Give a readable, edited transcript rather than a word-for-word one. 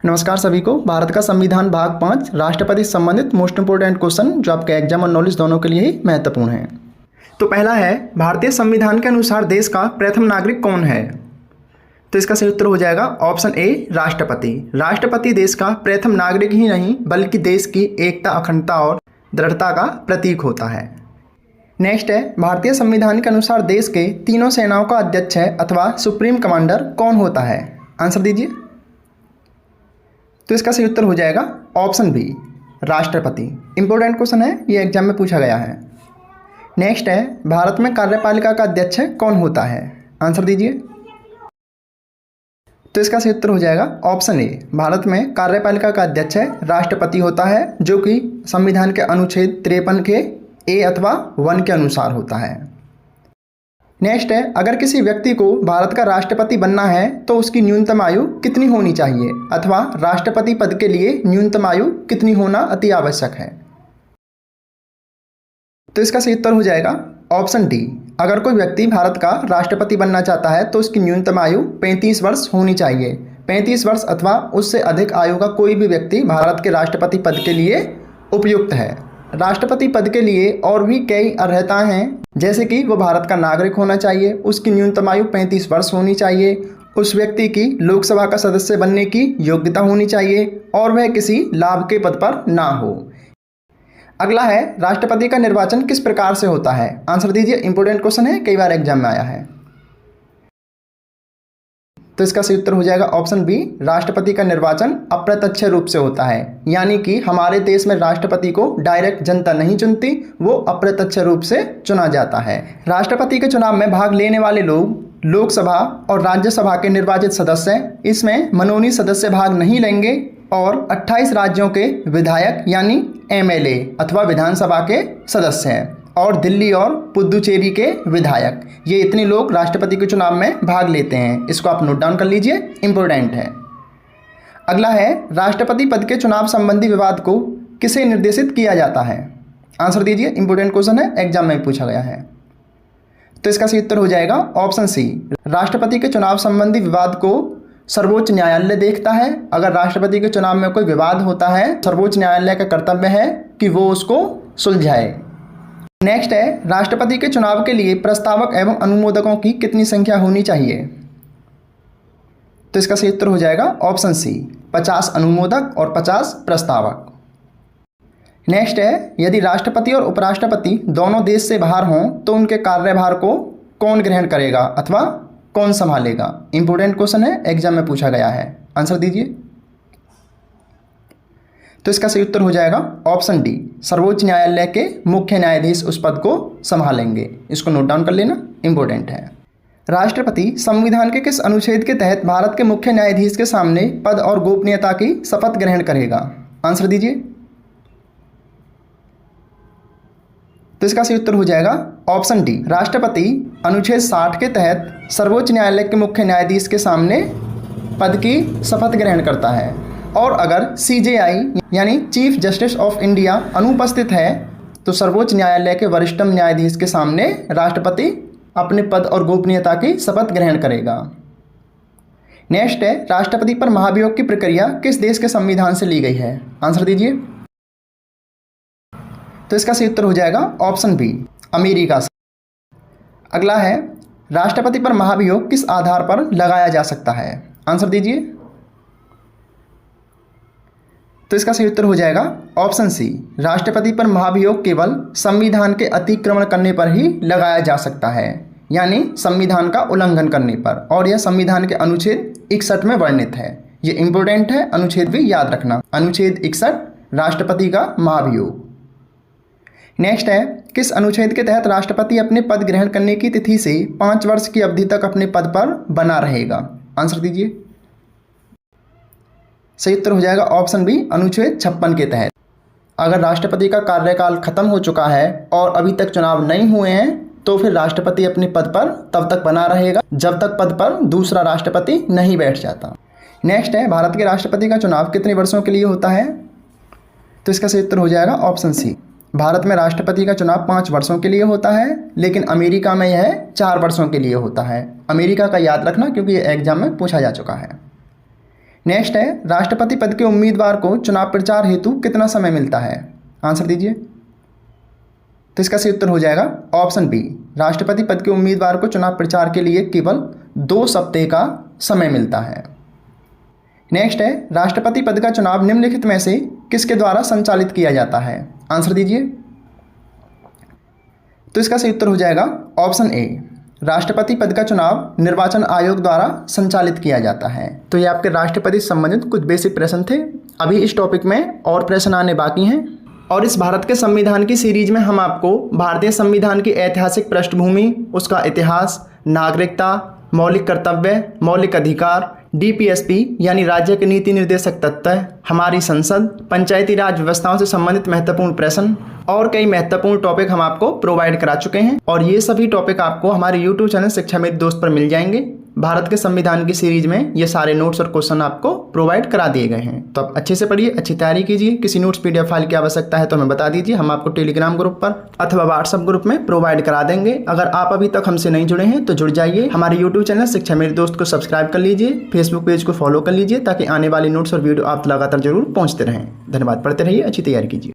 नमस्कार सभी को। भारत का संविधान भाग 5 राष्ट्रपति से संबंधित मोस्ट इंपोर्टेंट क्वेश्चन जो आपके एग्जाम और नॉलेज दोनों के लिए ही महत्वपूर्ण है। तो पहला है, भारतीय संविधान के अनुसार देश का प्रथम नागरिक कौन है? तो इसका सही उत्तर हो जाएगा ऑप्शन ए, राष्ट्रपति। राष्ट्रपति देश का प्रथम नागरिक ही नहीं बल्कि देश की एकता, अखंडता और दृढ़ता का प्रतीक होता है। नेक्स्ट है, भारतीय संविधान के अनुसार देश के तीनों सेनाओं का अध्यक्ष है अथवा सुप्रीम कमांडर कौन होता है? आंसर दीजिए। तो इसका सही उत्तर हो जाएगा ऑप्शन बी, राष्ट्रपति। इंपॉर्टेंट क्वेश्चन है, ये एग्जाम में पूछा गया है। नेक्स्ट है, भारत में कार्यपालिका का अध्यक्ष कौन होता है? आंसर दीजिए। तो इसका सही उत्तर हो जाएगा ऑप्शन ए, भारत में कार्यपालिका का अध्यक्ष राष्ट्रपति होता है, जो कि संविधान के अनुच्छेद 53 के ए अथवा 1 के अनुसार होता है। नेक्स्ट है, अगर किसी व्यक्ति को भारत का राष्ट्रपति बनना है तो उसकी न्यूनतम आयु कितनी होनी चाहिए अथवा राष्ट्रपति पद के लिए न्यूनतम आयु कितनी होना अति आवश्यक है? तो इसका सही उत्तर हो जाएगा ऑप्शन डी, अगर कोई व्यक्ति भारत का राष्ट्रपति बनना चाहता है तो उसकी न्यूनतम आयु 35 वर्ष होनी चाहिए। 35 वर्ष अथवा उससे अधिक आयु का कोई भी व्यक्ति भारत के राष्ट्रपति पद के लिए उपयुक्त है। राष्ट्रपति पद के लिए और भी कई अर्हताएं हैं, जैसे कि वो भारत का नागरिक होना चाहिए, उसकी न्यूनतम आयु 35 वर्ष होनी चाहिए, उस व्यक्ति की लोकसभा का सदस्य बनने की योग्यता होनी चाहिए और वह किसी लाभ के पद पर ना हो। अगला है, राष्ट्रपति का निर्वाचन किस प्रकार से होता है? आंसर दीजिए। इंपॉर्टेंट क्वेश्चन है, कई बार एग्जाम में आया है। तो इसका सही उत्तर हो जाएगा ऑप्शन बी, राष्ट्रपति का निर्वाचन अप्रत्यक्ष रूप से होता है, यानी कि हमारे देश में राष्ट्रपति को डायरेक्ट जनता नहीं चुनती, वो अप्रत्यक्ष रूप से चुना जाता है। राष्ट्रपति के चुनाव में भाग लेने वाले लोग लोकसभा और राज्यसभा के निर्वाचित सदस्य, इसमें मनोनीत सदस्य भाग नहीं लेंगे और 28 राज्यों के विधायक यानी एमएलए अथवा विधानसभा के सदस्य हैं और दिल्ली और पुदुचेरी के विधायक, ये इतने लोग राष्ट्रपति के चुनाव में भाग लेते हैं। इसको आप नोट डाउन कर लीजिए, इंपॉर्टेंट है। अगला है, राष्ट्रपति पद के चुनाव संबंधी विवाद को किसे निर्देशित किया जाता है? आंसर दीजिए। इंपॉर्टेंट क्वेश्चन है, एग्जाम में पूछा गया है। तो इसका सही उत्तर हो जाएगा ऑप्शन सी, राष्ट्रपति के चुनाव संबंधी विवाद को सर्वोच्च न्यायालय देखता है। अगर राष्ट्रपति के चुनाव में कोई विवाद होता है, सर्वोच्च न्यायालय का कर्तव्य है कि वो उसको सुलझाए। नेक्स्ट है, राष्ट्रपति के चुनाव के लिए प्रस्तावक एवं अनुमोदकों की कितनी संख्या होनी चाहिए? तो इसका सही उत्तर हो जाएगा ऑप्शन सी, 50 अनुमोदक और 50 प्रस्तावक। नेक्स्ट है, यदि राष्ट्रपति और उपराष्ट्रपति दोनों देश से बाहर हों तो उनके कार्यभार को कौन ग्रहण करेगा अथवा कौन संभालेगा? इंपॉर्टेंट क्वेश्चन है, एग्जाम में पूछा गया है। आंसर दीजिए। तो इसका सही उत्तर हो जाएगा ऑप्शन डी, सर्वोच्च न्यायालय के मुख्य न्यायाधीश उस पद को संभालेंगे। इसको नोट डाउन कर लेना, इंपॉर्टेंट है। राष्ट्रपति संविधान के किस अनुच्छेद के तहत भारत के मुख्य न्यायाधीश के सामने पद और गोपनीयता की शपथ ग्रहण करेगा? आंसर दीजिए। तो इसका सही उत्तर हो जाएगा ऑप्शन डी, राष्ट्रपति अनुच्छेद 60 के तहत सर्वोच्च न्यायालय के मुख्य न्यायाधीश के सामने पद की शपथ ग्रहण करता है और अगर CJI यानी चीफ जस्टिस ऑफ इंडिया अनुपस्थित है तो सर्वोच्च न्यायालय के वरिष्ठतम न्यायाधीश के सामने राष्ट्रपति अपने पद और गोपनीयता की शपथ ग्रहण करेगा। नेक्स्ट है, राष्ट्रपति पर महाभियोग की प्रक्रिया किस देश के संविधान से ली गई है? आंसर दीजिए। तो इसका सही उत्तर हो जाएगा ऑप्शन बी, अमेरिका से। अगला है, राष्ट्रपति पर महाभियोग किस आधार पर लगाया जा सकता है? आंसर दीजिए। तो इसका सही उत्तर हो जाएगा ऑप्शन सी, राष्ट्रपति पर महाभियोग केवल संविधान के अतिक्रमण करने पर ही लगाया जा सकता है, यानी संविधान का उल्लंघन करने पर, और यह संविधान के अनुच्छेद 61 में वर्णित है। ये इंपॉर्टेंट है, अनुच्छेद भी याद रखना। अनुच्छेद 61, राष्ट्रपति का महाभियोग। नेक्स्ट है, किस अनुच्छेद के तहत राष्ट्रपति अपने पद ग्रहण करने की तिथि से 5 वर्ष की अवधि तक अपने पद पर बना रहेगा? आंसर दीजिए। सही उत्तर हो जाएगा ऑप्शन बी, अनुच्छेद 56 के तहत। अगर राष्ट्रपति का कार्यकाल खत्म हो चुका है और अभी तक चुनाव नहीं हुए हैं तो फिर राष्ट्रपति अपने पद पर तब तक बना रहेगा जब तक पद पर दूसरा राष्ट्रपति नहीं बैठ जाता। नेक्स्ट है, भारत के राष्ट्रपति का चुनाव कितने वर्षों के लिए होता है? तो इसका सही उत्तर हो जाएगा ऑप्शन सी, भारत में राष्ट्रपति का चुनाव 5 वर्षों के लिए होता है, लेकिन अमेरिका में यह 4 वर्षों के लिए होता है। अमेरिका का याद रखना क्योंकि ये एग्जाम में पूछा जा चुका है। नेक्स्ट है, राष्ट्रपति पद के उम्मीदवार को चुनाव प्रचार हेतु कितना समय मिलता है? आंसर दीजिए। तो इसका सही उत्तर हो जाएगा ऑप्शन बी, राष्ट्रपति पद के उम्मीदवार को चुनाव प्रचार के लिए केवल 2 सप्ताह का समय मिलता है। नेक्स्ट है, राष्ट्रपति पद का चुनाव निम्नलिखित में से किसके द्वारा संचालित किया जाता है? आंसर दीजिए। तो इसका सही उत्तर हो जाएगा ऑप्शन ए, राष्ट्रपति पद का चुनाव निर्वाचन आयोग द्वारा संचालित किया जाता है। तो ये आपके राष्ट्रपति से संबंधित कुछ बेसिक प्रश्न थे। अभी इस टॉपिक में और प्रश्न आने बाकी हैं और इस भारत के संविधान की सीरीज में हम आपको भारतीय संविधान की ऐतिहासिक पृष्ठभूमि, उसका इतिहास, नागरिकता, मौलिक कर्तव्य, मौलिक अधिकार, डीपीएसपी यानी राज्य के नीति निर्देशक तत्व, हमारी संसद, पंचायती राज व्यवस्थाओं से संबंधित महत्वपूर्ण प्रश्न और कई महत्वपूर्ण टॉपिक हम आपको प्रोवाइड करा चुके हैं और ये सभी टॉपिक आपको हमारे यूट्यूब चैनल शिक्षा मेरे दोस्त पर मिल जाएंगे। भारत के संविधान की सीरीज में ये सारे नोट्स और क्वेश्चन आपको प्रोवाइड करा दिए गए हैं। तो आप अच्छे से पढ़िए, अच्छी तैयारी कीजिए। किसी नोट्स पीडीएफ फाइल की आवश्यकता है तो हमें बता दीजिए, हम आपको टेलीग्राम ग्रुप पर अथवा व्हाट्सएप ग्रुप में प्रोवाइड करा देंगे। अगर आप अभी तक हमसे नहीं जुड़े हैं तो जुड़ जाइए। हमारे यूट्यूब चैनल शिक्षा मेरे दोस्त को सब्सक्राइब कर लीजिए, फेसबुक पेज को फॉलो कर लीजिए ताकि आने वाली नोट्स और वीडियो आप लगातार जरूर पहुँचते रहें। धन्यवाद। पढ़ते रहिए, अच्छी तैयारी कीजिए।